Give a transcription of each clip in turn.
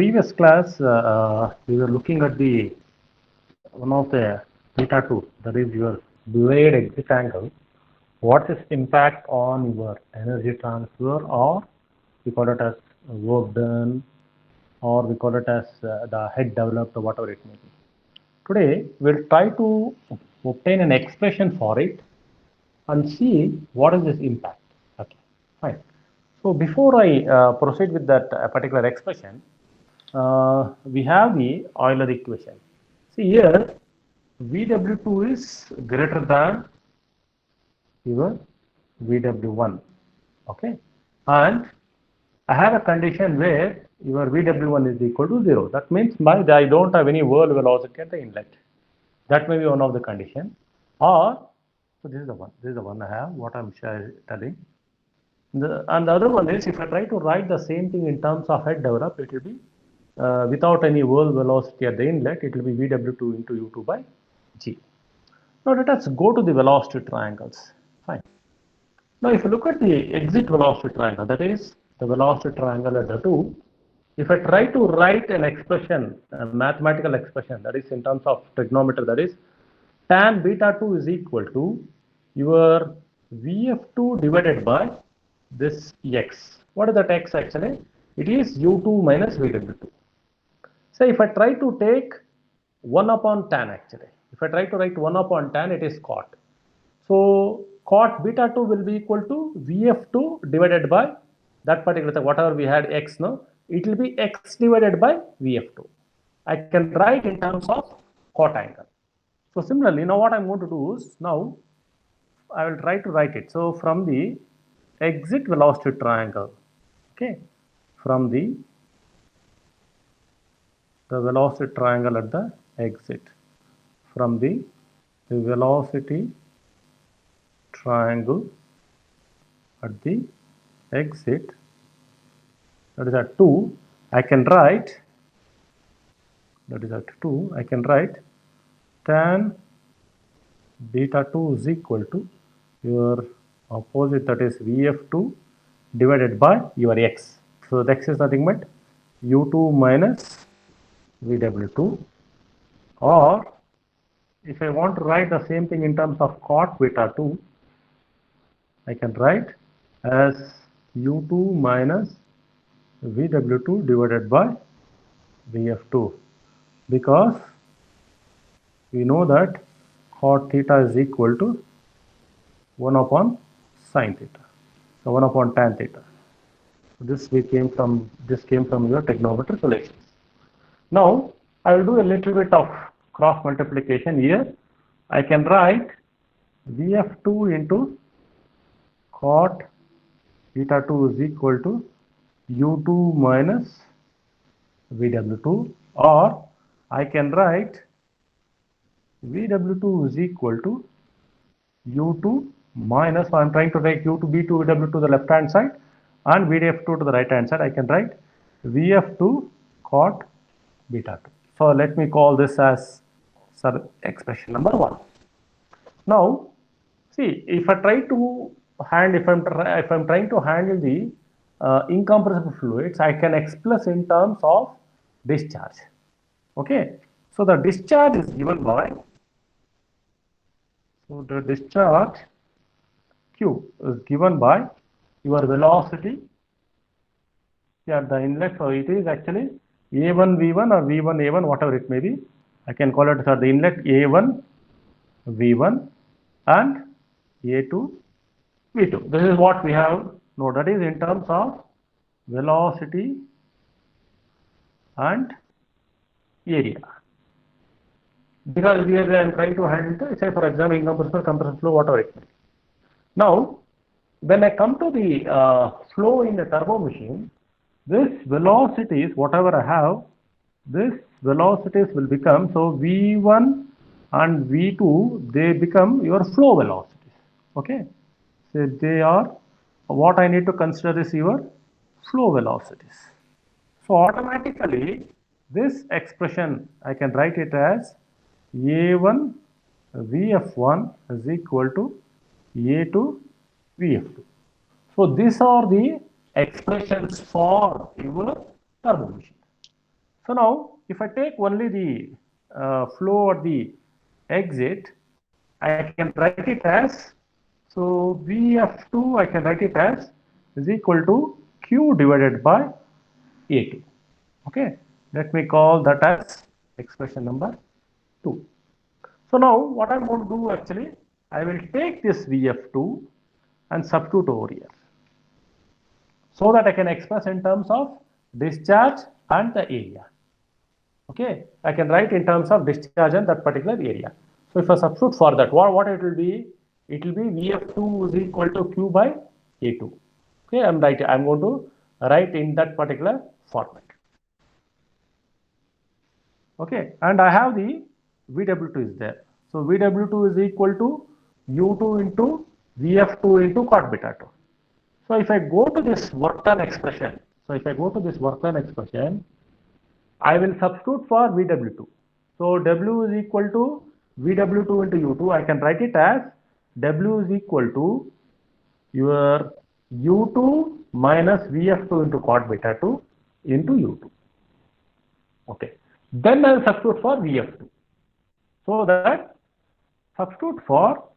Previous class, we were looking at the one of the theta 2, that is your blade exit angle. What is impact on your energy transfer, or we call it as work done, or we call it as the head developed, or whatever it may be. Today, we'll try to obtain an expression for it and see what is this impact. Okay, fine. So before I proceed with that particular expression, we have the Euler equation. See here, VW2 is greater than your VW1. Okay, and I have a condition where your VW1 is equal to 0. That means I don't have any whirl velocity at the inlet. That may be one of the condition. Or, so this is the one. This is the one I have. What I'm telling. And the other one is, if I try to write the same thing in terms of head develop, it will be without any whirl velocity at the inlet, it will be VW2 into U2 by G. Now let us go to the velocity triangles. Fine. Now if you look at the exit velocity triangle, that is the velocity triangle at the 2, if I try to write an expression, a mathematical expression, that is in terms of trigonometry, that is tan beta 2 is equal to your VF2 divided by this x. What is that x actually? It is U2 minus VW2. So if I try to take 1 upon tan actually, if I try to write 1 upon tan, it is cot. So cot beta 2 will be equal to VF2 divided by that particular, whatever we had x, no, it will be x divided by VF2. I can write in terms of cot angle. So similarly, now what I'm going to do is, now I will try to write it. So from the exit velocity triangle, okay, from the velocity triangle at the exit, from the velocity triangle at the exit, that is at 2, I can write, that is at 2, I can write tan beta 2 is equal to your opposite, that is VF2 divided by your x. So the x is nothing but U2 minus VW2, or if I want to write the same thing in terms of cot beta 2, I can write as U2 minus VW2 divided by VF2, because we know that cot theta is equal to 1 upon sine theta, so 1 upon tan theta. So this came from your trigonometric relations. Now I will do a little bit of cross multiplication here. I can write VF2 into cot theta 2 is equal to U2 minus VW2, or I can write VW2 is equal to U2 minus, so I am trying to take U2 B2 VW to the left hand side and VF2 to the right hand side. I can write VF2 cot beta 2. So let me call this as expression number 1. Now see, if I try to if I'm trying to handle the incompressible fluids, I can express in terms of discharge. Okay, so the discharge is given by, so the discharge Q is given by your velocity at the inlet. So it is actually A1 V1 or V1 A1, whatever it may be. I can call it the inlet A1 V1 and A2 V2. This is what we have. No, that is in terms of velocity and area. Because here I am trying to handle, say for example, incompressible, compressible flow, whatever it may be. Now, when I come to the flow in the turbo machine, this velocities, whatever I have, this velocities will become, so V1 and V2, they become your flow velocities. Okay, so they are, what I need to consider is your flow velocities. So automatically this expression I can write it as A1 VF1 is equal to A2 VF2. So these are the expressions for your turbo machine. So now, if I take only the flow or the exit, I can write it as, so Vf2 I can write it as is equal to Q divided by A2. Okay, let me call that as expression number 2. So now what I'm going to do actually, I will take this Vf2 and substitute over here, so that I can express in terms of discharge and the area. Okay, I can write in terms of discharge and that particular area. So if I substitute for that, what it will be? It will be Vf2 is equal to Q by A2. Okay, I'm going to write in that particular format. Okay, and I have the VW2 is there. So VW2 is equal to U2 into Vf2 into cot beta 2. So if I go to this work done expression, I will substitute for VW2. So W is equal to VW2 into U2. I can write it as W is equal to your U2 minus Vf2 into cot beta 2 into U2. Okay. Then I will substitute for Vf2. So that substitute for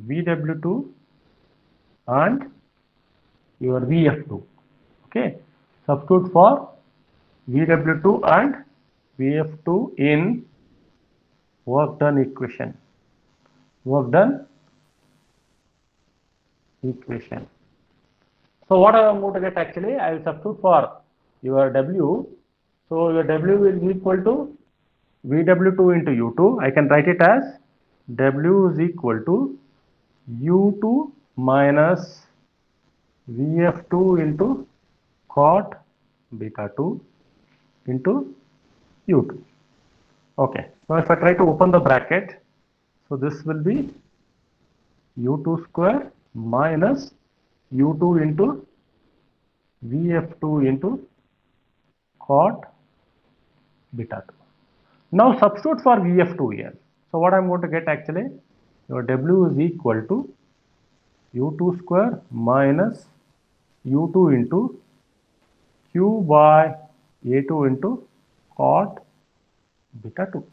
VW2 and your Vf2. Okay. Substitute for VW2 and Vf2 in work done equation. So what I am going to get actually, I will substitute for your W. So your W is equal to VW2 into U2. I can write it as W is equal to U2 minus Vf2 into cot beta 2 into U2. Okay. Now if I try to open the bracket, so this will be U2 square minus U2 into Vf2 into cot beta 2. Now substitute for Vf2 here. So what I'm going to get actually, your W is equal to U2 square minus U2 into Q by A2 into cot beta 2.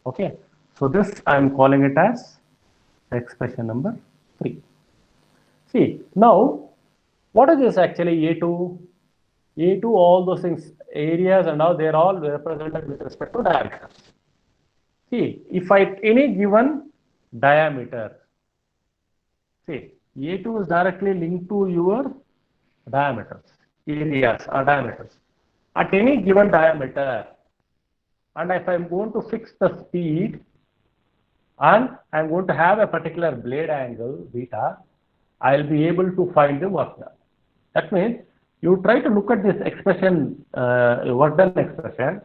Okay. So this I'm calling it as expression number 3. See, now what is this actually A2? A2, all those things, areas and all, they are all represented with respect to diameters. See, if I any given diameter, see, A2 is directly linked to your diameters, areas or diameters. At any given diameter, and if I'm going to fix the speed and I'm going to have a particular blade angle beta, I'll be able to find the work done. That means you try to look at this expression, work done expression.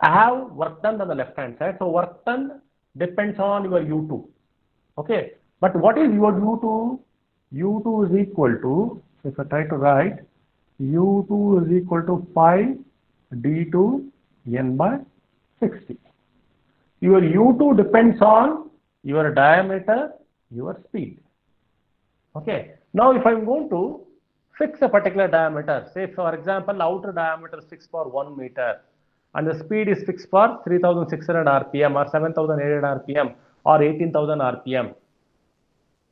I have work done on the left hand side. So work done depends on your U2. Okay. But what is your U2? U2 is equal to, if I try to write, U2 is equal to pi D2 N by 60. Your U2 depends on your diameter, your speed. Okay. Now if I'm going to fix a particular diameter, say for example, outer diameter is fixed for 1 meter and the speed is fixed for 3600 RPM or 7800 RPM or 18,000 RPM.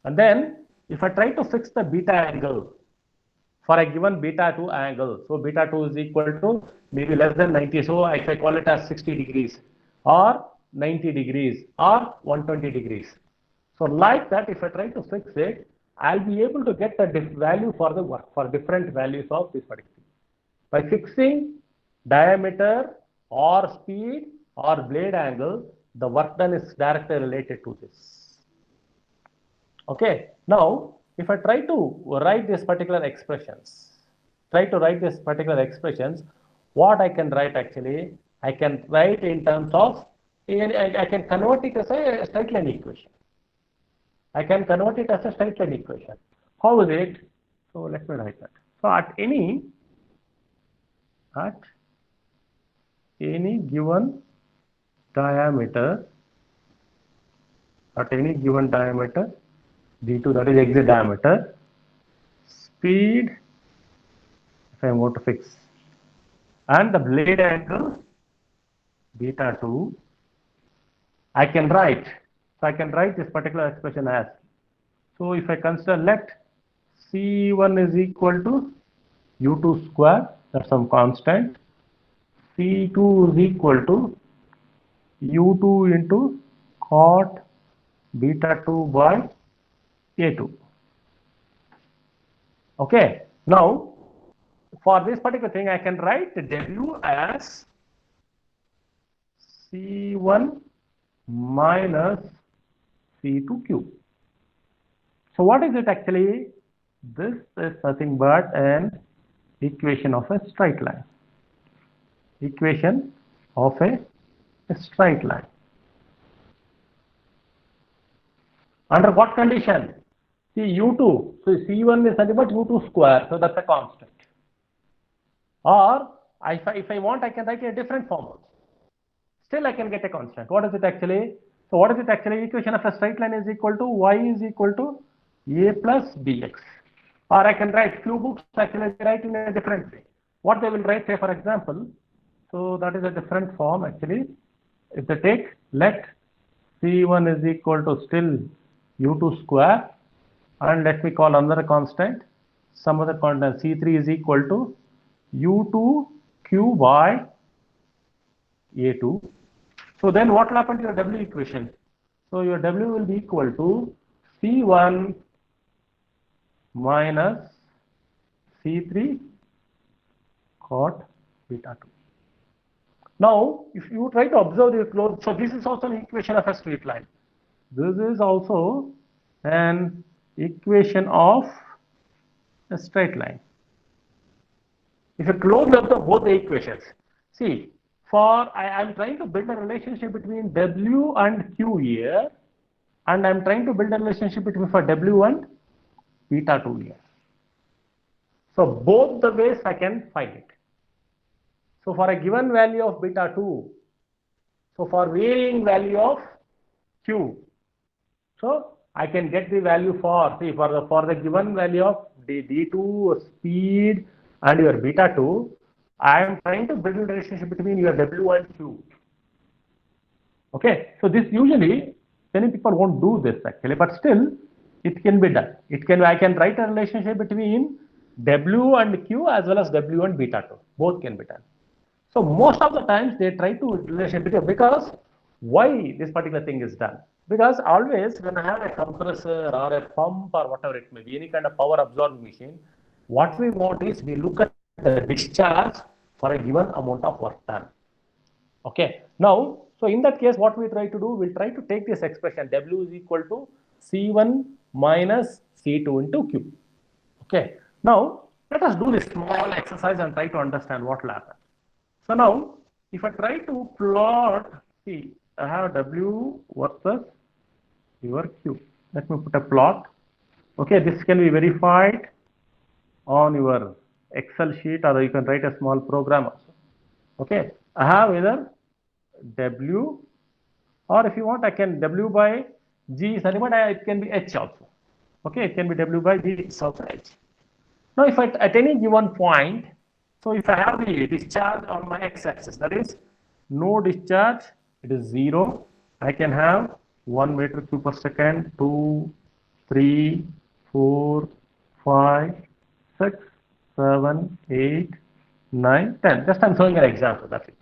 And then if I try to fix the beta angle for a given beta 2 angle, so beta 2 is equal to maybe less than 90, so I can call it as 60 degrees or 90 degrees or 120 degrees. So like that, if I try to fix it, I'll be able to get the value for the work for different values of this particular. By fixing diameter or speed or blade angle, the work done is directly related to this. Okay. Now, if I try to write this particular expressions, what I can write actually, I can write in terms of, I can convert it as a straight line equation. How is it? So let me write that. So at any given diameter, d2, that is exit diameter, speed, if I want to fix, and the blade angle beta 2, I can write. So I can write this particular expression as, so if I consider, let C1 is equal to U2 square, that's some constant, C2 is equal to U2 into cot beta 2 by A2. Okay, now for this particular thing, I can write W as C1 minus C2 cube. So what is it actually? This is nothing but an equation of a straight line. Equation of a straight line. Under what condition? See U2. So C1 is nothing but U2 square. So that's a constant. Or if I want, I can write a different form also. Still I can get a constant. What is it actually? So what is it actually? Equation of a straight line is equal to y is equal to a plus bx. Or I can write, few books actually write in a different way. What they will write, say for example, so that is a different form actually. If they take, let C1 is equal to still U2 square, and let me call another constant, some other constant, C3 is equal to U2 q by A2. So then what will happen to your W equation? So your W will be equal to C1 minus C3 cot beta 2. Now, if you try to observe the close, so this is also an equation of a straight line. This is also an equation of a straight line. If you close up both the equations, see, I am trying to build a relationship between W and Q here, and I am trying to build a relationship between for W and beta 2 here. So both the ways I can find it. So for a given value of beta 2, so for varying value of Q, so I can get the value for, see, for the given value of D2 speed and your beta 2, I am trying to build a relationship between your W and Q. Okay, so this usually many people won't do this actually, but still it can be done. I can write a relationship between W and Q as well as W and beta 2. Both can be done. So most of the times they try to relation between, because why this particular thing is done? Because always when I have a compressor or a pump or whatever it may be, any kind of power absorbing machine, what we want is we look at the discharge for a given amount of work done. Okay. Now, so in that case, what we try to do, we'll try to take this expression W is equal to C1 minus C2 into Q. Okay. Now, let us do this small exercise and try to understand what will happen. So now, if I try to plot, see, I have W versus your Q. Let me put a plot. Okay, this can be verified on your Excel sheet, or you can write a small program also. Okay, I have either W, or if you want, I can W by G, sorry, but it can be H also. Okay, it can be W by G, it's also H. Now, if at any given point, so if I have the discharge on my x-axis, that is no discharge, it is 0. I can have 1 meter cube per second, 2, 3, 4, 5, 6, 7, 8, 9, 10. Just I'm showing an example, that's it.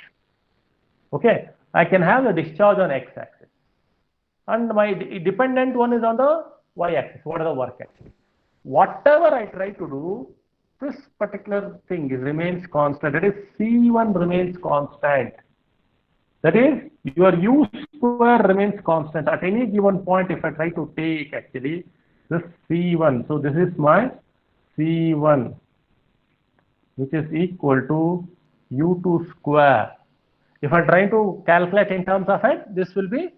Okay, I can have the discharge on x-axis, and my dependent one is on the y-axis. What is the work actually? Whatever I try to do, this particular thing remains constant. That is, C1 remains constant. That is, your U square remains constant. At any given point, if I try to take actually this C1, so this is my C1, which is equal to U2 square. If I try to calculate in terms of it, this will be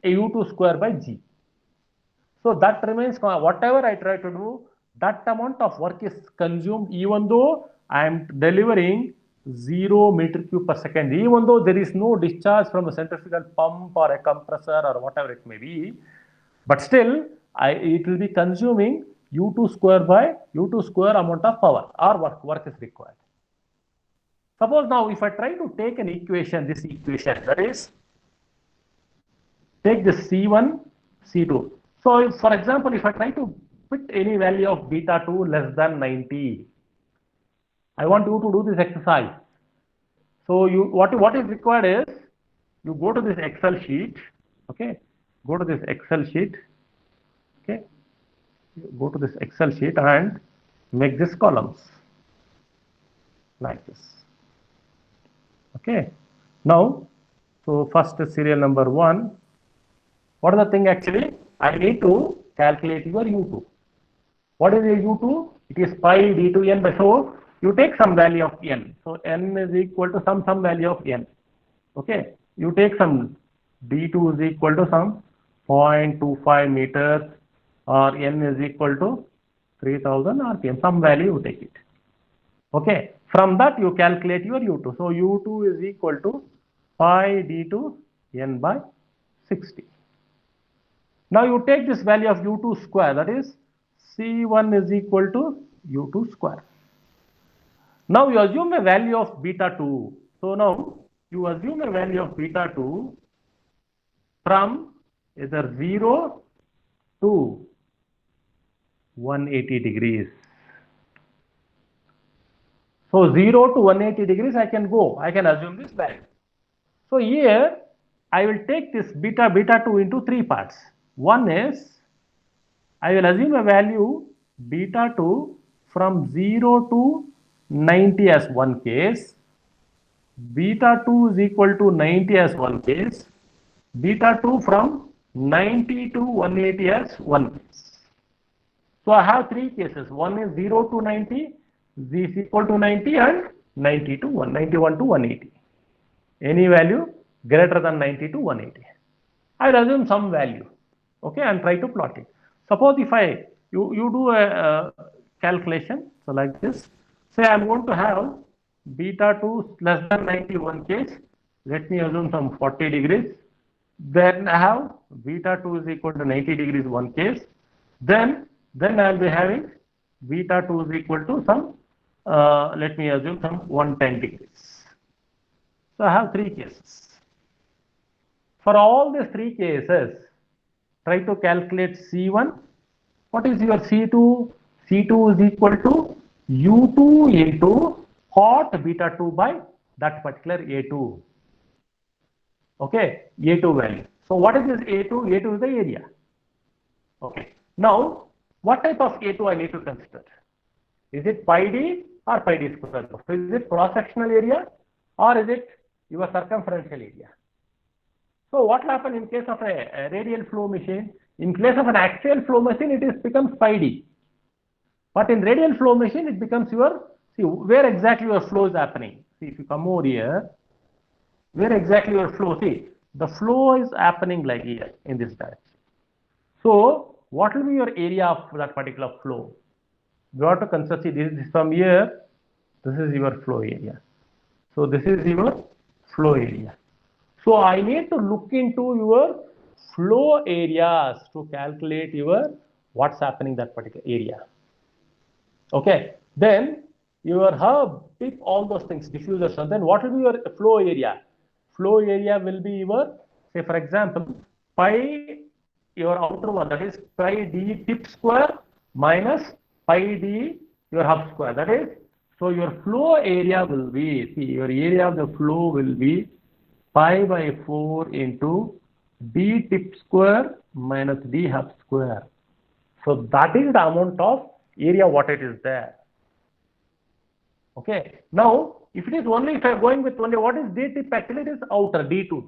a U2 square by G. So that remains, whatever I try to do, that amount of work is consumed, even though I am delivering 0 meter cube per second, even though there is no discharge from a centrifugal pump or a compressor or whatever it may be, but still it will be consuming U2 square by U2 square amount of power or work is required. Suppose now if I try to take an equation, this equation, that is, take this C1, C2. So if, for example, if I try to put any value of beta 2 less than 90, I want you to do this exercise. So what is required is, you go to this Excel sheet, okay, go to this Excel sheet, okay, go to this Excel sheet and make this columns like this, okay. Now, so first serial number 1, what is the thing actually? I need to calculate your U2. What is your U2? It is pi d2n by 4. You take some value of n. So n is equal to some value of n. Okay. You take some d2 is equal to some 0.25 meters or n is equal to 3000 rpm. Some value you take it. Okay. From that you calculate your U2. So U2 is equal to pi d2 n by 60. Now you take this value of U2 square, that is C1 is equal to U2 square. Now you assume a value of beta 2. So now you assume a value of beta 2 from either 0 to 180 degrees. So 0 to 180 degrees I can assume this value. So here I will take this beta 2 into 3 parts. One is, I will assume a value beta 2 from 0 to 90 as one case, beta 2 is equal to 90 as one case, beta 2 from 90 to 180 as one case. So I have 3 cases. One is 0 to 90, z is equal to 90, and 90 to 191 to 180. Any value greater than 90 to 180. I will assume some value, okay, and try to plot it. Suppose if you do a calculation, so like this, say I am going to have beta 2 less than 91 case, let me assume some 40 degrees, then I have beta 2 is equal to 90 degrees one case, then I will be having beta 2 is equal to some, let me assume some 110 degrees. So I have 3 cases. For all these 3 cases, try to calculate C1. What is your C2? C2 is equal to U2 into hot beta 2 by that particular A2. Okay, A2 value. So what is this A2? A2 is the area. Okay. Now, what type of A2 I need to consider? Is it pi d or pi d square? So is it cross-sectional area or is it your circumferential area? So what will happen in case of a radial flow machine? In case of an axial flow machine, it becomes pi d. But in radial flow machine, it becomes your, see where exactly your flow is happening. See, if you come over here, where exactly your flow, see, the flow is happening like here in this direction. So what will be your area of that particular flow? You have to consider, see, this is from here, this is your flow area. So this is your flow area. So I need to look into your flow areas to calculate your what's happening in that particular area. Okay, then your hub, pick all those things, diffusers, and then what will be your flow area? Flow area will be your, say for example, pi, your outer one, that is pi d tip square minus pi d your hub square. That is, so your flow area will be, see, your area of the flow will be pi by 4 into d tip square minus d hub square. So that is the amount of area what it is there. Okay. Now, if it is only, if I am going with only what is d tip, actually it is outer d2.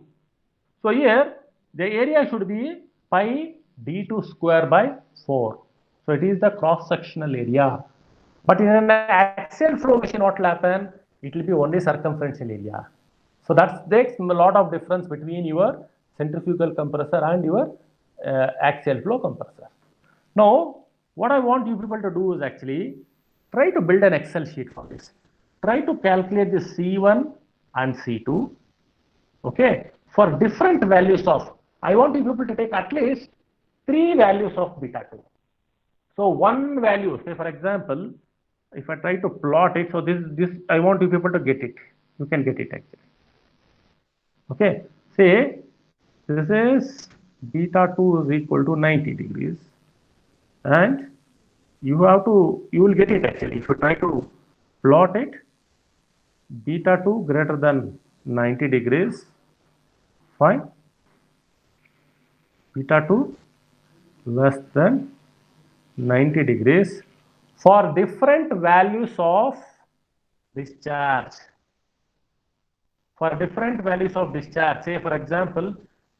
So here the area should be pi d2 square by 4. So it is the cross-sectional area. But in an axial flow machine, what will happen? It will be only circumferential area. So that makes a lot of difference between your centrifugal compressor and your axial flow compressor. Now, what I want you people to do is actually try to build an Excel sheet for this. Try to calculate the C1 and C2. Okay, for different values of, I want you people to take at least three values of beta 2. So one value, say for example, if I try to plot it, so this I want you people to get it. You can get it actually. Okay, say this is beta 2 is equal to 90 degrees, and you will get it actually. If you try to plot it, beta 2 greater than 90 degrees, fine. Beta 2 less than 90 degrees for different values of discharge. For different values of discharge, say for example,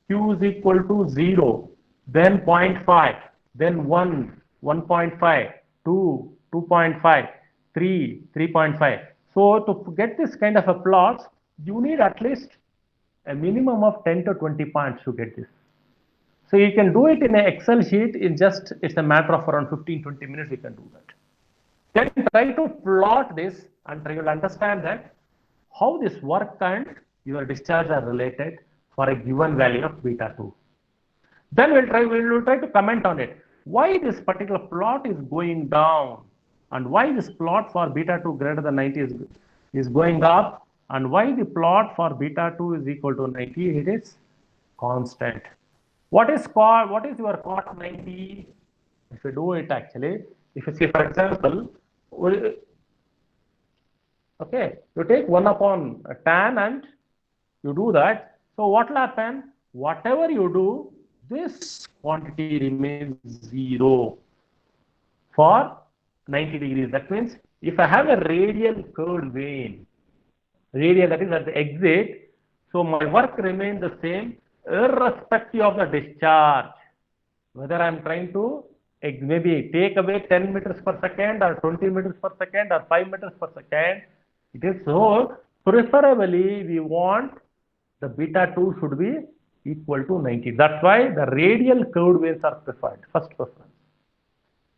Q is equal to 0, then 0.5, then 1, 1.5, 2, 2.5, 3, 3.5. So to get this kind of a plot, you need at least a minimum of 10 to 20 points to get this. So you can do it in an Excel sheet in just, it's a matter of around 15-20 minutes you can do that. Then try to plot this and you will understand that how this work and your discharge are related for a given value of beta 2. Then we will try to comment on it. Why this particular plot is going down and why this plot for beta 2 greater than 90 is going up and why the plot for beta 2 is equal to 90, it is constant. What is your cot 90? If you do it actually, if you see for example, okay, you take 1 upon tan and you do that. So what will happen? Whatever you do, this quantity remains 0 for 90 degrees. That means if I have a radial curved vein, radial that is at the exit, so my work remains the same irrespective of the discharge. Whether I am trying to maybe take away 10 meters per second or 20 meters per second or 5 meters per second, it is so preferably we want the beta 2 should be equal to 90. That's why the radial curved waves are preferred, first preference.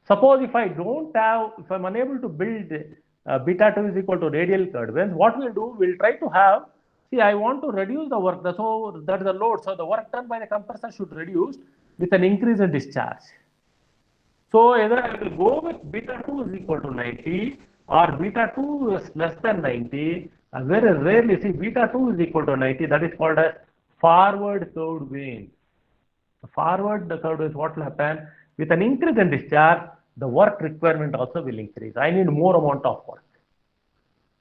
Suppose if I don't have, if I'm unable to build beta 2 is equal to radial curved waves, what we'll do, we'll try to have, see, I want to reduce the work, so that is the load, so the work done by the compressor should reduce with an increase in discharge. So either I will go with beta 2 is equal to 90 or beta 2 is less than 90. Very rarely see beta 2 is equal to 90. That is called as forward curved vein. Forward curved is what will happen with an increase in discharge, the work requirement also will increase. I need more amount of work.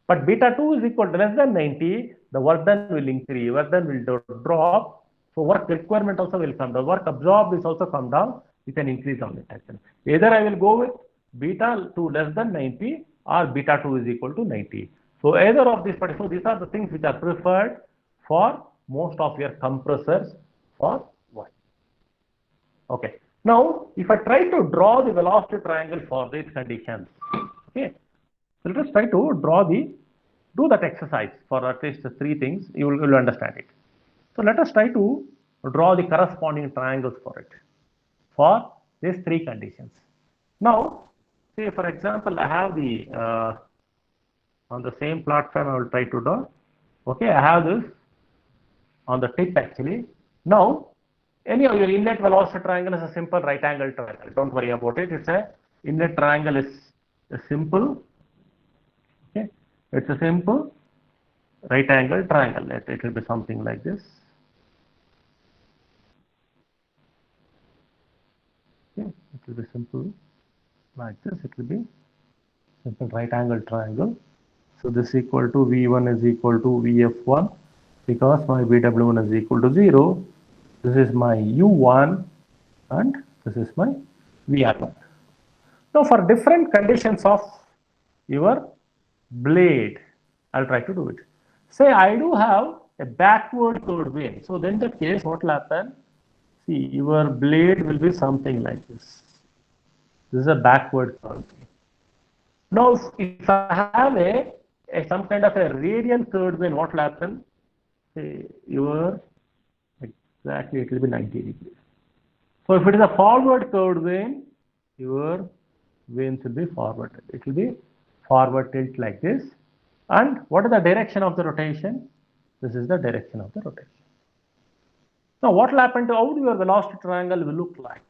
But beta 2 is equal to less than 90, the work done will increase, work done will drop. So work requirement also will come down. Work absorbed is also come down with an increase on it actually. Either I will go with beta 2 less than 90 or beta 2 is equal to 90. So either of these, so these are the things which are preferred for most of your compressors for work. Okay. Now, if I try to draw the velocity triangle for these conditions, okay, so let us try to do that exercise for at least 3 things. You will understand it. So let us try to draw the corresponding triangles for it, for these 3 conditions. Now, say for example, I have the on the same platform I will try to draw. Okay, I have this on the tip actually. Now, anyhow, your inlet velocity triangle is a simple right angle triangle. Don't worry about it. It's a inlet triangle is a simple. Okay, it's a simple right angle triangle. It will be something like this. Okay, it will be simple like this. It will be simple right angle triangle. So this equal to V1 is equal to Vf1 because my Bw1 is equal to 0. This is my U1 and this is my VR1. Now for different conditions of your blade, I'll try to do it. Say I do have a backward curved vein. So then in that case, what will happen? See, your blade will be something like this. This is a backward curved vein. Now, if I have some kind of a radial curved vein, what will happen? Say your exactly it will be 90 degrees. So if it is a forward curved vein, your veins will be forward. It will be forward tilt like this. And what is the direction of the rotation? This is the direction of the rotation. Now what will happen to how your velocity triangle will look like?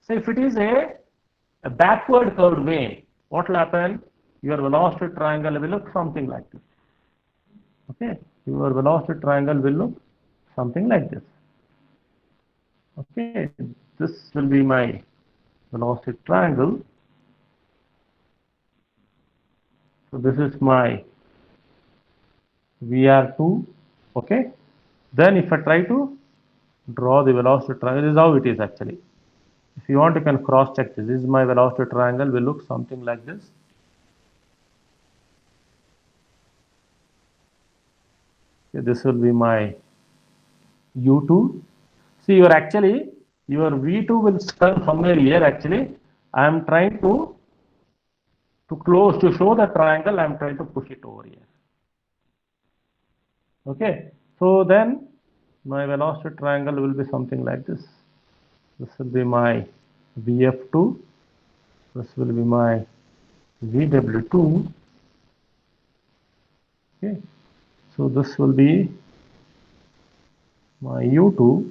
So if it is a backward curved way, what will happen? Your velocity triangle will look something like this. Okay, your velocity triangle will look something like this. Okay, this will be my velocity triangle. So this is my VR2. Okay, then if I try to draw the velocity triangle, this is how it is actually. If you want, you can cross check this. This is my velocity triangle, will look something like this. Okay, this will be my U2. See, your V2 will come somewhere here actually. I am trying to close to show the triangle. I am trying to push it over here. Okay, so then my velocity triangle will be something like this. This will be my VF2. This will be my VW2. Okay, so this will be my U2.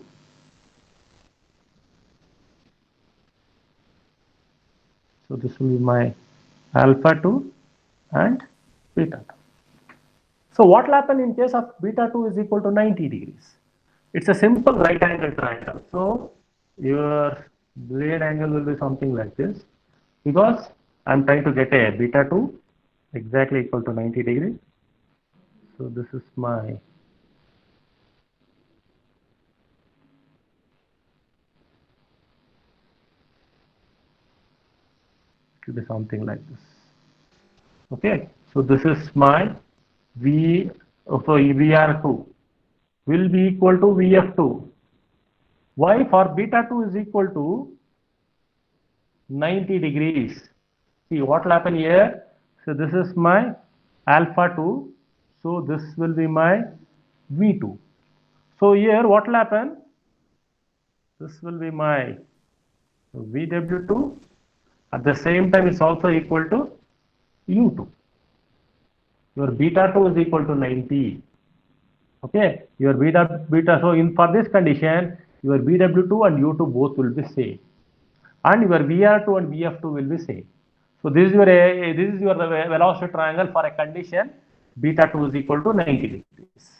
So this will be my alpha 2 and beta 2. So what will happen in case of beta 2 is equal to 90 degrees? It's a simple right angle triangle. So your blade angle will be something like this, because I'm trying to get a beta 2 exactly equal to 90 degrees. So this is my it will be something like this. Okay, so this is my V, so VR2 will be equal to VF2. Why? For beta 2 is equal to 90 degrees. See what will happen here. So this is my alpha 2. So this will be my V2. So here what will happen? This will be my VW2. At the same time, it's also equal to U2. Your beta 2 is equal to 90. Okay, your beta. So in for this condition, your BW2 and U2 both will be same, and your VR2 and VF2 will be same. So this is your velocity triangle for a condition beta 2 is equal to 90 degrees.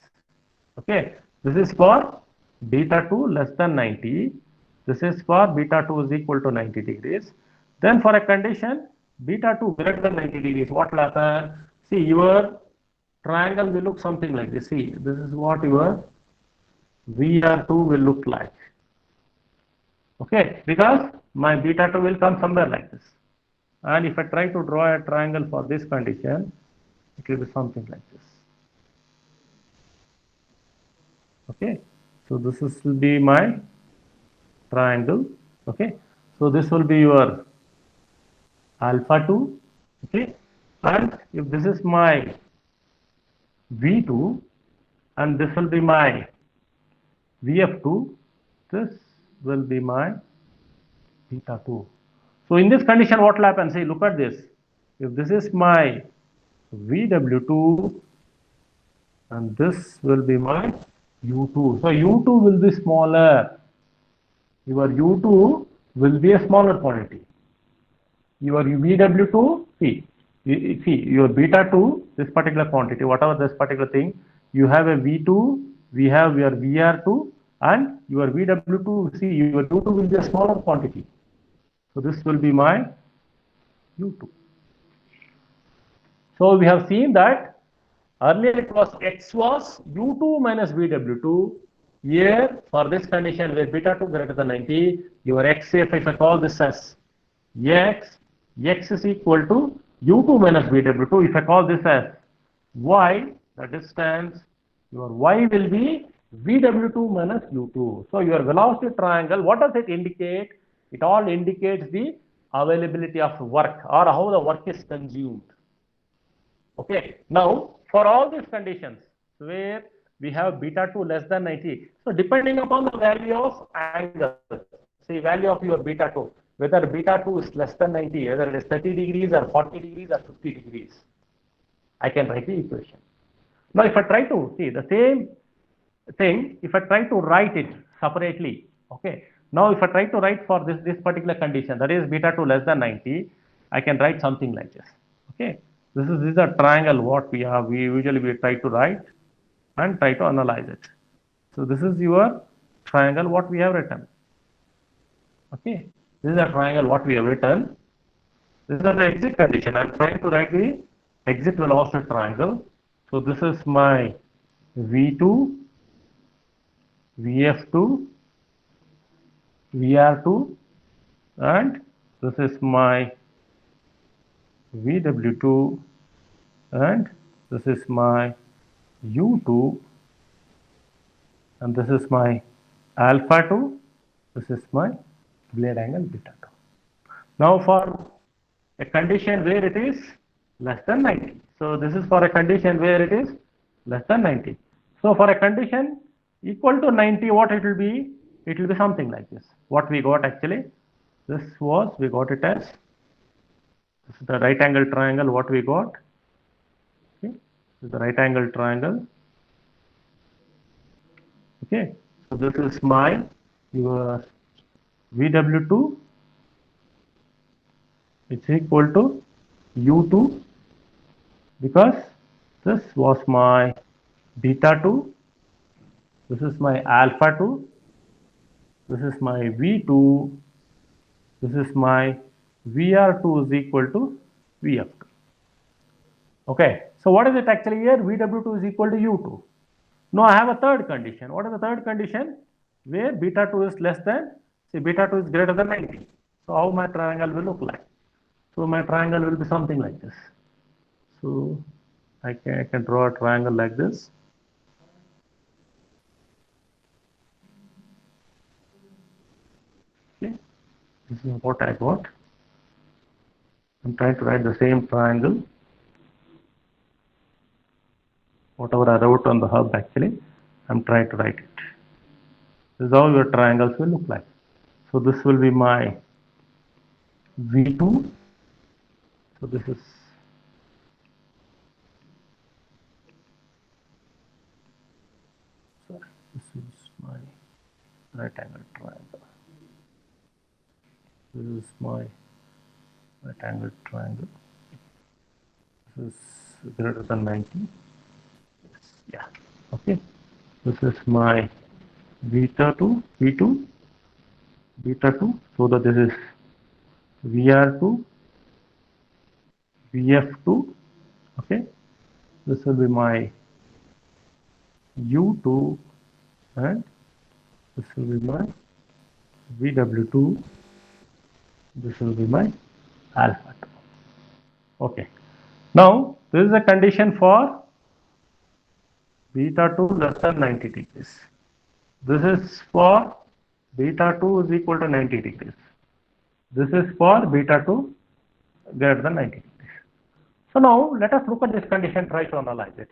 Okay, this is for beta 2 less than 90. This is for beta 2 is equal to 90 degrees. Then for a condition beta 2 greater than 90 degrees, what will happen? See, your triangle will look something like this. See, this is what your VR2 will look like. Okay, because my beta 2 will come somewhere like this. And if I try to draw a triangle for this condition, it will be something like this. Okay, so this will be my triangle. Okay, so this will be your alpha 2. Okay, and if this is my V2 and this will be my VF2, this will be my beta 2. So in this condition, what will happen? See, look at this. If this is my VW2 and this will be my U2. So U2 will be smaller. Your U2 will be a smaller quantity. Your VW2, see, your beta 2, this particular quantity, whatever this particular thing, you have a V2, we have your VR2, and your VW2, see, your U2 will be a smaller quantity. So this will be my U2. So we have seen that earlier it was X was U2 minus VW2. Here for this condition where beta 2 greater than 90, your X, if I call this as X, X is equal to U2 minus VW2. If I call this as Y, the distance, your Y will be VW2 minus U2. So your velocity triangle, what does it indicate? It all indicates the availability of work or how the work is consumed. Okay, now for all these conditions where we have beta 2 less than 90, so depending upon the value of angle, see value of your beta 2, whether beta 2 is less than 90, whether it is 30 degrees or 40 degrees or 50 degrees, I can write the equation. Now if I try to see the same thing, if I try to write it separately, okay, Now if I try to write for this particular condition, that is beta 2 less than 90, I can write something like this. Okay, this is a triangle what we have. We usually try to write and try to analyze it. So this is your triangle what we have written. Okay, this is a triangle what we have written. This is the exit condition. I'm trying to write the exit velocity triangle. So this is my V2, VF2, VR2, and this is my VW2, and this is my U2, and this is my alpha 2, this is my blade angle beta 2. Now for a condition where it is less than 90. So this is for a condition where it is less than 90. So for a condition equal to 90, what it will be? It will be something like this. What we got actually, we got it as, this is the right angle triangle what we got. Okay, this is the right angle triangle. Okay, so this is my your VW2 is equal to U2, because this was my beta 2, this is my alpha 2, this is my V2, this is my VR2 is equal to VF2. Okay, so what is it actually here? VW2 is equal to U2. Now I have a third condition. What is the third condition? Where beta 2 is less than, say beta 2 is greater than 90. So how my triangle will look like? So my triangle will be something like this. So I can draw a triangle like this. Okay, this is what I got. I'm trying to write the same triangle. Whatever I wrote on the hub actually, I'm trying to write it. This is how your triangles will look like. So this will be my V2. So this is my right angle triangle. This is my right angle triangle. This is greater than 90. Yeah. Okay. This is my beta 2, V2, beta 2. So that this is VR2, VF2. Okay. This will be my U2, and this will be my VW2. This will be my alpha 2. Okay. Now this is a condition for beta 2 less than 90 degrees. This is for beta 2 is equal to 90 degrees. This is for beta 2 greater than 90 degrees. So now let us look at this condition, try to analyze it.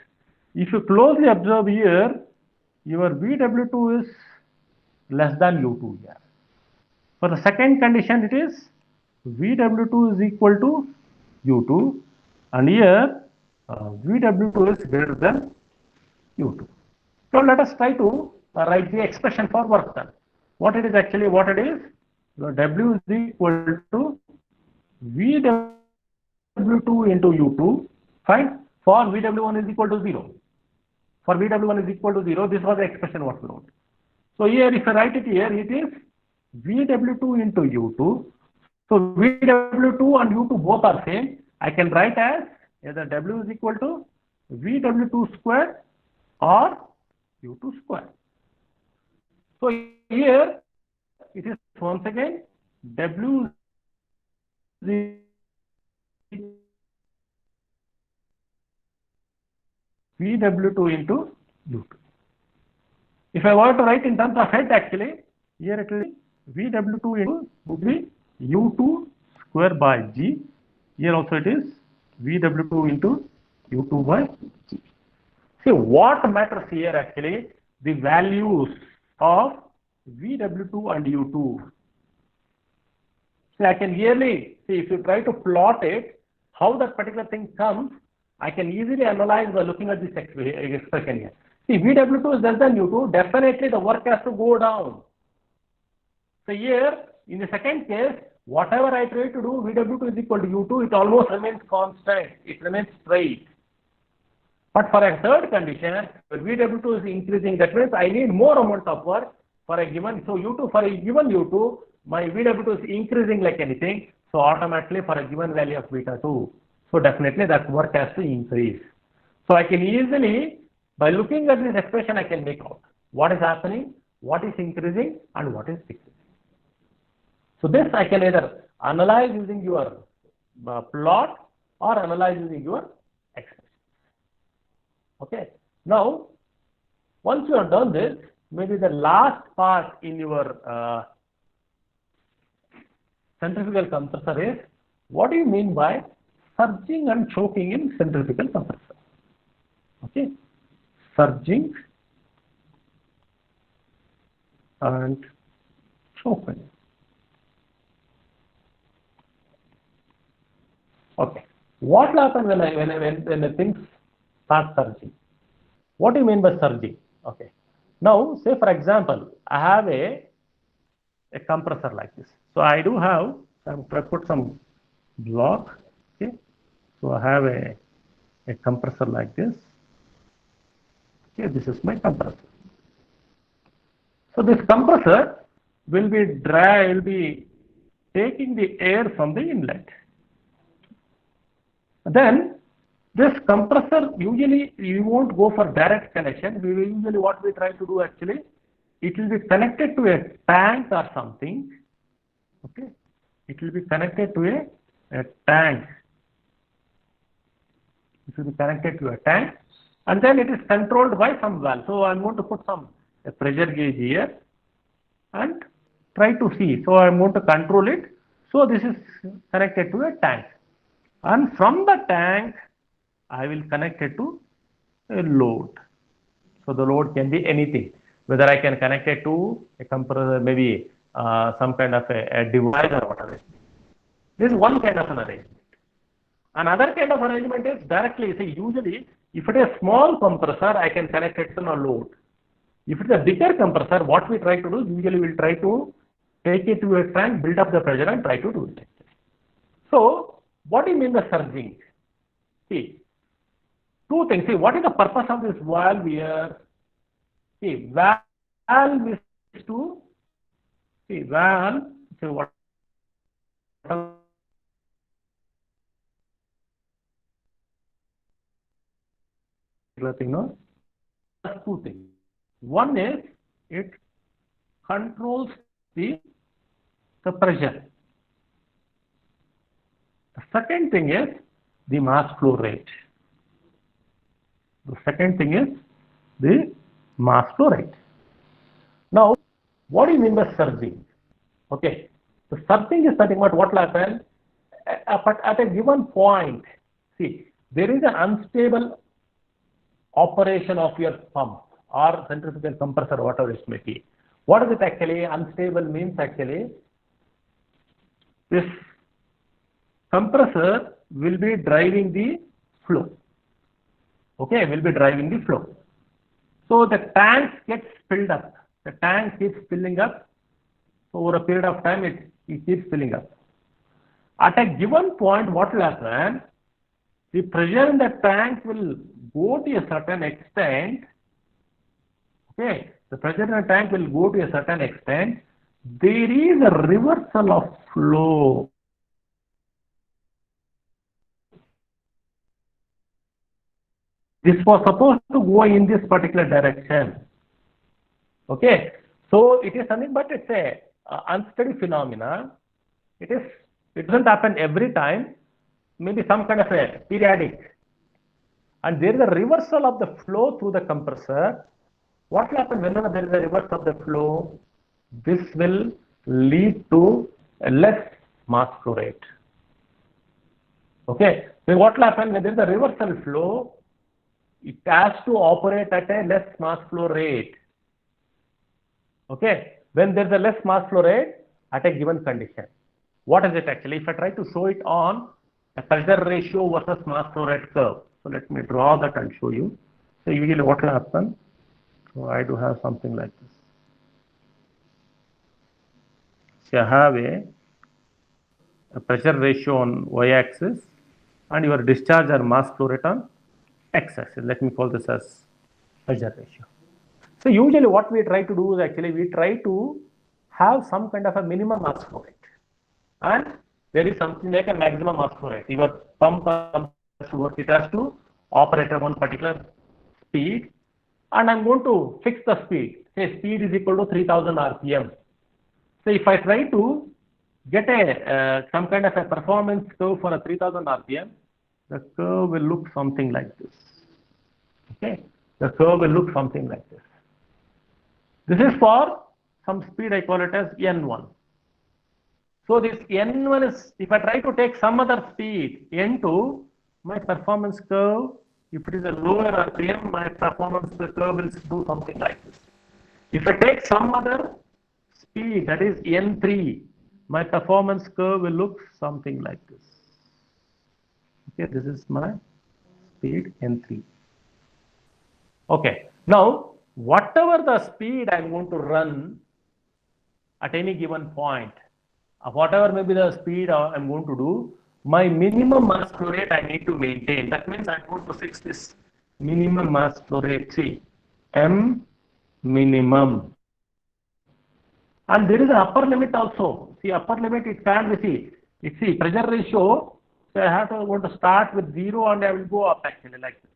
If you closely observe here, your VW2 is less than U2 here. For the second condition, it is VW2 is equal to U2, and here VW2 is greater than U2. Now let us try to write the expression for work done. What it is actually, what it is, W is equal to VW2 into U2, fine, for VW1 is equal to 0. For VW1 is equal to 0, this was the expression what we wrote. So here, if I write it here, it is VW2 into U2. So VW2 and U2 both are same. I can write as either W is equal to VW2 square or U2 square. So here it is once again W is VW2 into U2. If I were to write in terms of head, actually, here it will be VW2 into would be U2 square by G. Here also it is VW2 into U2 by G. See, what matters here actually, the values of VW2 and U2. See, I can really see, if you try to plot it, how that particular thing comes, I can easily analyze by looking at this expression here. See, VW2 is less than U2, definitely the work has to go down. So here, in the second case, whatever I try to do, VW2 is equal to U2, it almost remains constant. It remains straight. But for a third condition, where VW2 is increasing, that means I need more amount of work for a given. So U2, for a given U2, my VW2 is increasing like anything. So automatically for a given value of beta 2. So definitely that work has to increase. So I can easily, by looking at this expression, I can make out what is happening, what is increasing, and what is decreasing. So this I can either analyze using your plot or analyze using your expression. Okay. Now, once you have done this, maybe the last part in your centrifugal compressor is, what do you mean by surging and choking in centrifugal compressor? Okay. Surging and choking. Okay. What will happen when the things start surging? What do you mean by surging? Okay. Now, say for example, I have a compressor like this. So I do have, I put some block. Okay. So I have a compressor like this. Okay, this is my compressor. So this compressor will be taking the air from the inlet. Then this compressor, usually you won't go for direct connection. We will usually, what we try to do actually, it will be connected to a tank or something. Okay, it will be connected to a tank. It will be connected to a tank, and then it is controlled by some valve. So I'm going to put a pressure gauge here and try to see. So I'm going to control it. So this is connected to a tank, and from the tank I will connect it to a load. So the load can be anything, whether I can connect it to a compressor, maybe some kind of a device or whatever. This is one kind of an arrangement. Another kind of arrangement is directly, say usually if it is a small compressor, I can connect it to a load. If it's a bigger compressor, what we try to do, usually we'll try to take it to a tank, build up the pressure and try to do it. So what do you mean by surging? See, two things. See, what is the purpose of this valve here? See, valve is to, see, valve, so what thing, no? Two things. One is it controls the pressure. The second thing is the mass flow rate. The second thing is the mass flow rate. Now, what do you mean by surging? Okay, the surging is nothing but what will happen at a given point. See, there is an unstable operation of your pump or centrifugal compressor, whatever it may be. What is it actually? Unstable means actually this compressor will be driving the flow. Okay, will be driving the flow. So the tank gets filled up. The tank keeps filling up. Over a period of time, it keeps filling up. At a given point, what will happen? The pressure in the tank will go to a certain extent. Okay, the pressure in the tank will go to a certain extent. There is a reversal of flow. This was supposed to go in this particular direction. Okay, so it is something, but it's a unsteady phenomena. It doesn't happen every time. Maybe some kind of a periodic. And there is a reversal of the flow through the compressor. What will happen whenever there is a reversal of the flow? This will lead to a less mass flow rate. Okay, so what will happen when there is a reversal flow? It has to operate at a less mass flow rate. Okay, when there is a less mass flow rate at a given condition. What is it actually? If I try to show it on a pressure ratio versus mass flow rate curve. So let me draw that and show you. So usually what will happen? So I do have something like this. you have a pressure ratio on y-axis and your discharge or mass flow rate on x-axis. Let me call this as pressure ratio. So usually what we try to do is actually we try to have some kind of a minimum mass flow rate, and there is something like a maximum mass flow rate. Your pump has to work, it has to operate at one particular speed, and I'm going to fix the speed. Say speed is equal to 3000 RPM. So if I try to get a some kind of a performance curve for a 3000 RPM, the curve will look something like this. Okay, the curve will look something like this. This is for some speed, I call it as N1. So this N1 is, if I try to take some other speed, N2, my performance curve, if it is a lower RPM, my performance curve will do something like this. If I take some other speed, that is N3, my performance curve will look something like this. Okay, this is my speed N3. Okay, now whatever the speed I'm going to run at any given point, whatever may be the speed I'm going to do, my minimum mass flow rate I need to maintain. That means I'm going to fix this minimum mass flow rate. See, M minimum. And there is an upper limit also. See, upper limit it can be, see pressure ratio. So I have to want to start with 0 and I will go up actually like this.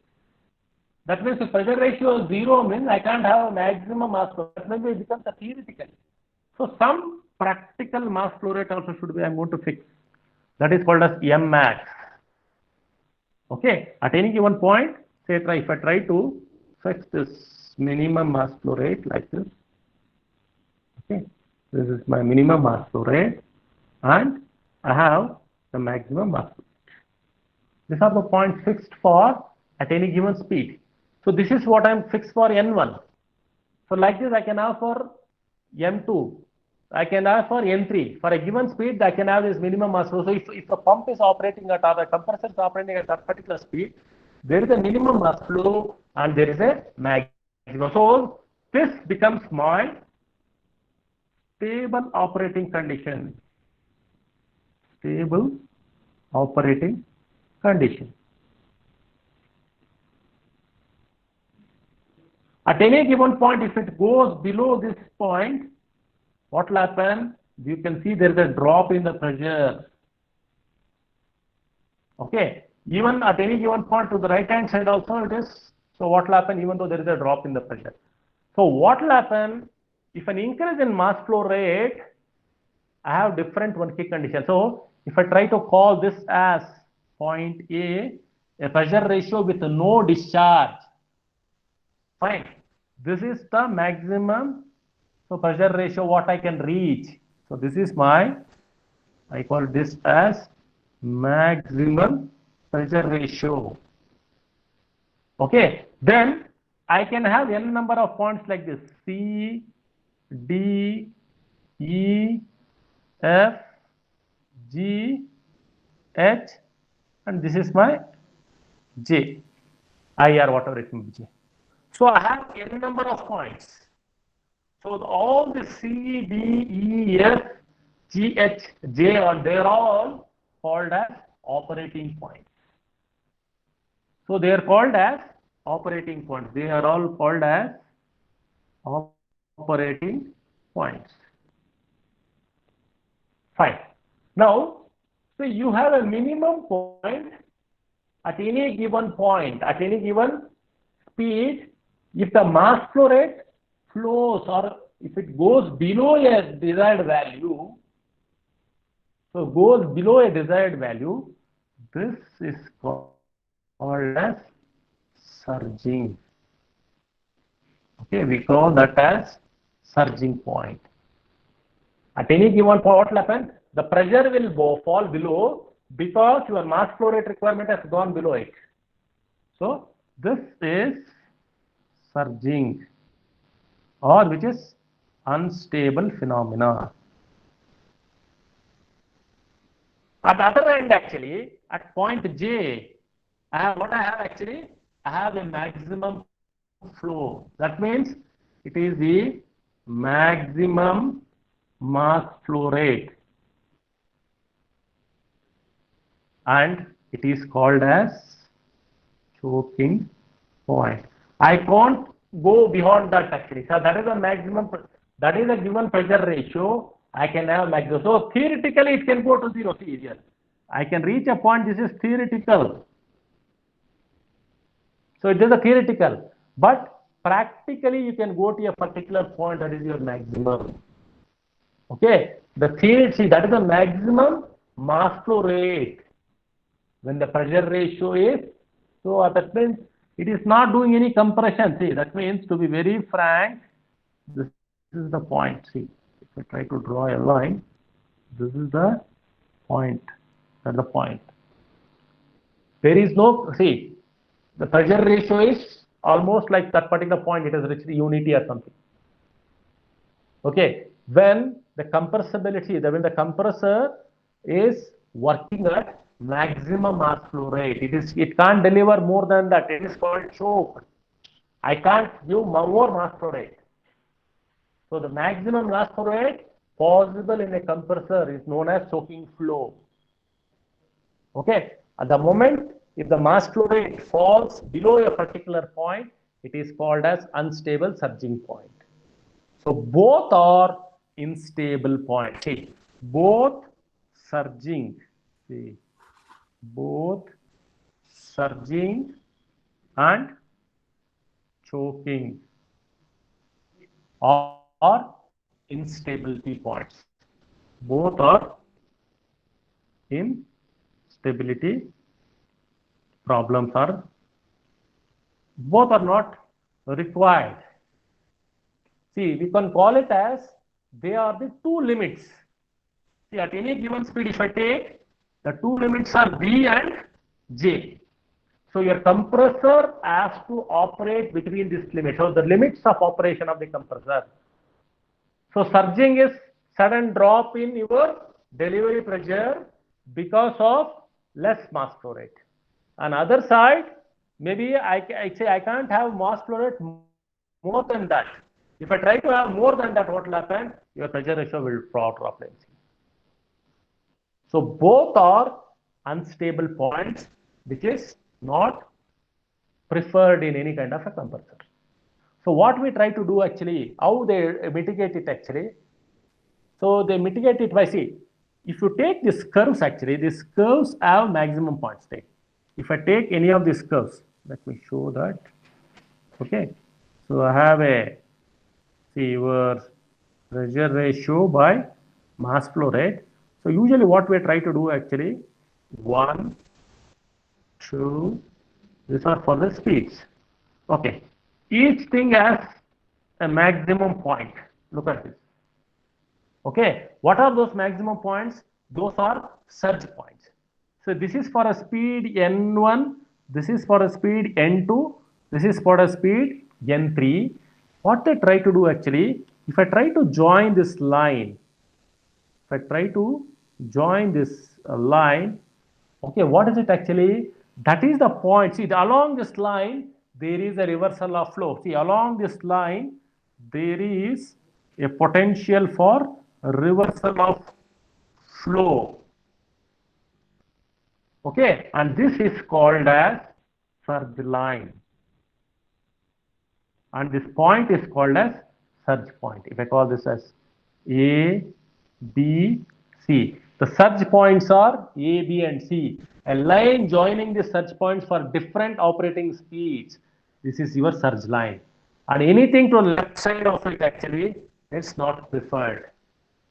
That means if pressure ratio is 0 means I can't have a maximum mass flow. That maybe it becomes a theoretical. So some practical mass flow rate also should be I'm going to fix. That is called as M max. Okay, at any given point, say if I try to fix this minimum mass flow rate like this. Okay, this is my minimum mass flow rate, and I have the maximum mass flow rate. These are the points fixed for at any given speed. So this is what I'm fixed for N1. So like this I can have for M2. I can have for N3. For a given speed, I can have this minimum mass flow. So if the pump is operating at, or the compressor is operating at that particular speed, there is a minimum mass flow and there is a maximum. So this becomes my stable operating condition. Stable operating condition. At any given point, if it goes below this point, what will happen? You can see there is a drop in the pressure. Okay, even at any given point to the right hand side also it is. So what will happen even though there is a drop in the pressure? So what will happen if an increase in mass flow rate, I have different one key condition. So if I try to call this as point A pressure ratio with no discharge, fine. This is the maximum. So pressure ratio what I can reach. So this is my, I call this as maximum pressure ratio. Okay, then I can have n number of points like this: C, D, E, F, G, H, and this is my J, I or whatever it may be. So I have n number of points. So all the C, D, E, F, G, H, J, they are all called as operating points. So they are called as operating points. They are all called as operating points. Fine. Now, so you have a minimum point at any given point, at any given speed. If the mass flow rate flows or if it goes below a desired value, so goes below a desired value, this is called as surging. Okay, we call that as surging point. At any given point, what will happen? The pressure will fall below because your mass flow rate requirement has gone below it. So this is surging, or which is unstable phenomena. At the other end, actually, at point J, what I have actually, I have a maximum flow. That means it is the maximum mass flow rate, and it is called as choking point. I can't go beyond that actually. So that is a maximum, that is a given pressure ratio. I can have maximum. So theoretically it can go to zero. See here, I can reach a point. This is theoretical. So it is a theoretical, but practically you can go to a particular point that is your maximum. Okay, the theory, see, that is the maximum mass flow rate when the pressure ratio is, so that means it is not doing any compression. See, that means, to be very frank, this is the point. See, if I try to draw a line, this is the point. That's the point. There is no, see, the pressure ratio is almost like that particular point, it has reached unity or something. Okay, when the compressibility, when the compressor is working at maximum mass flow rate, it can't deliver more than that. It is called choke. I can't give more mass flow rate. So the maximum mass flow rate possible in a compressor is known as choking flow. Okay, at the moment if the mass flow rate falls below a particular point, it is called as unstable surging point. So both are unstable points. See, both surging, see, both surging and choking are instability points. Both are instability problems, are both are not required. See, we can call it as they are the two limits. See, at any given speed, if I take the two limits are V and J. So your compressor has to operate between this limit. So the limits of operation of the compressor. So surging is sudden drop in your delivery pressure because of less mass flow rate. On other side, maybe I say I can't have mass flow rate more than that. If I try to have more than that, what will happen? Your pressure ratio will drop. So both are unstable points, which is not preferred in any kind of a compressor. So what we try to do actually, how they mitigate it actually? So they mitigate it by, see, if you take these curves actually, these curves have maximum points. Take. If I take any of these curves, let me show that. Okay. So I have a, see, your pressure ratio by mass flow rate. So usually what we try to do actually, 1, 2, these are for the speeds. Okay, each thing has a maximum point. Look at this. Okay, what are those maximum points? Those are surge points. So this is for a speed n1, this is for a speed n2, this is for a speed n3. What they try to do actually, if I try to join this line, if I try to join this line, okay, what is it actually? That is the point. See, along this line, there is a reversal of flow. See, along this line, there is a potential for reversal of flow. Okay, and this is called as surge line. And this point is called as surge point. If I call this as A, B, C. The surge points are A, B, and C. A line joining the surge points for different operating speeds. This is your surge line. And anything to the left side of it actually, it's not preferred.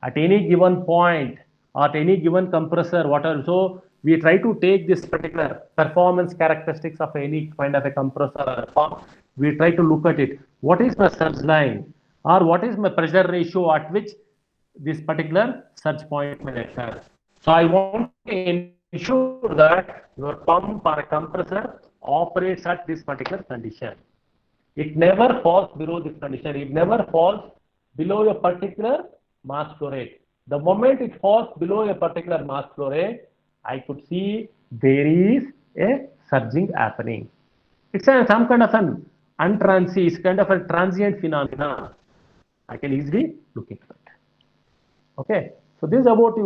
At any given point, or at any given compressor, whatever. So we try to take this particular performance characteristics of any kind of a compressor or a pump. We try to look at it. What is my surge line, or what is my pressure ratio at which this particular surge point may occur? So I want to ensure that your pump or a compressor operates at this particular condition. It never falls below this condition. It never falls below a particular mass flow rate. The moment it falls below a particular mass flow rate, I could see there is a surging happening. It's some kind of an it's kind of a transient phenomenon. I can easily look into that. Okay, so this is about